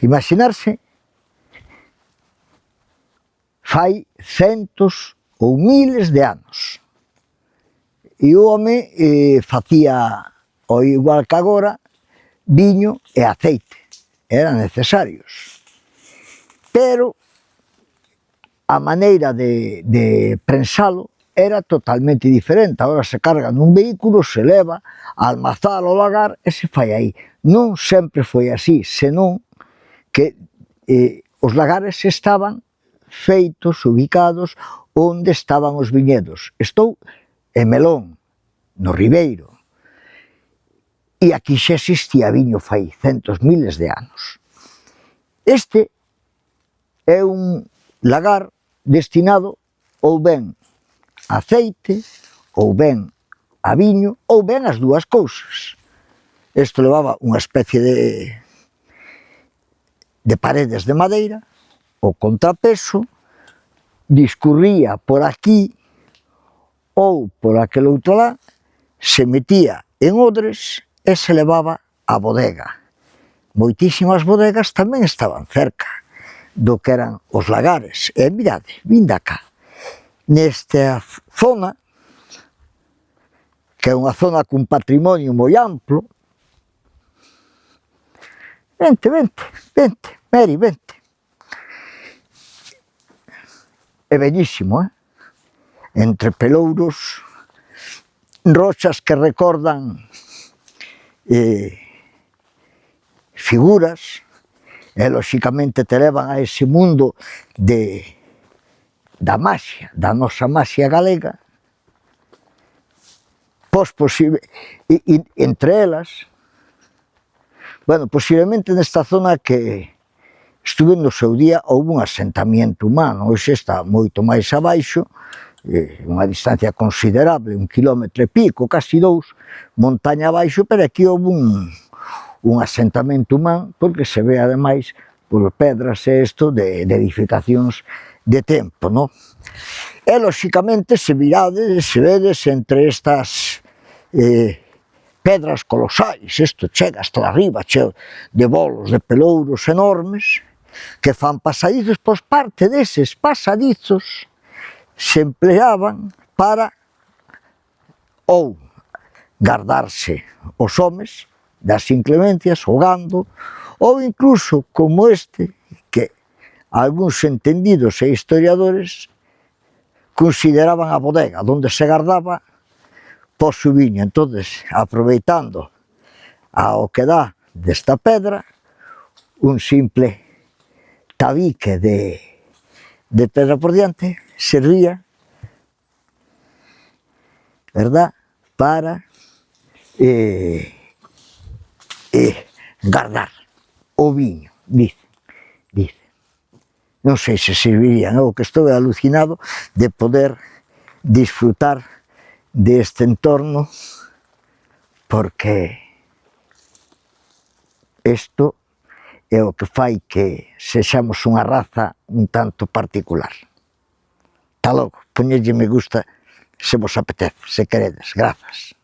Imaginarse, fai centos ou miles de anos. E o home facía, ao igual que agora, viño e aceite, eran necesarios. Pero a maneira de prensalo era totalmente diferente. Agora se carga nun vehículo, se leva a almazar ao lagar e se fai aí. Non sempre foi así, senón que os lagares estaban feitos, ubicados, onde estaban os viñedos. Estou en Melón, no Ribeiro, e aquí xa existía viño fai centos, miles de anos. Este é un lagar destinado ou ben a aceite, ou ben a viño, ou ben as dúas cousas. Isto levaba unha especie de paredes de madeira, o contrapeso, discurría por aquí ou por aquel outro lado, se metía en odres e se levaba á bodega. Moitísimas bodegas tamén estaban cerca do que eran os lagares. E mirade, vinde acá. Nesta zona, que é unha zona cun patrimonio moi amplo, vente, Mary, vente. É bellísimo, entre pelouros, rochas que recordan figuras, e lóxicamente te levan a ese mundo da maxia, da nosa maxia galega, entre elas, bueno, posiblemente nesta zona que estuve no seu día houve un asentamiento humano, hoxe está moito máis abaixo, unha distancia considerable, 1 quilómetro e pico, casi 2, montaña abaixo, pero aquí houve un asentamento humano, porque se ve ademais por pedras e isto de edificacións de tempo, non? E lóxicamente se vedes entre estas pedras colosais, isto chega hasta arriba, cheo de bolos, de pelouros enormes, que fan pasadizos, pois parte deses pasadizos se empleaban para ou gardarse os homes das inclemencias, o gando, ou incluso como este, que algúns entendidos e historiadores consideraban a bodega, onde se gardaba por su viño. Entonces, aproveitando ao que dá desta pedra, un simple tabique de pedra por diante servía, verdad, para guardar o viño, dice. Non sei se servirían, o que estou alucinado de poder disfrutar deste entorno, porque isto é o que fai que sexamos unha raza un tanto particular. Ata logo, poñedlle me gusta se vos apetece, se queredes, grazas.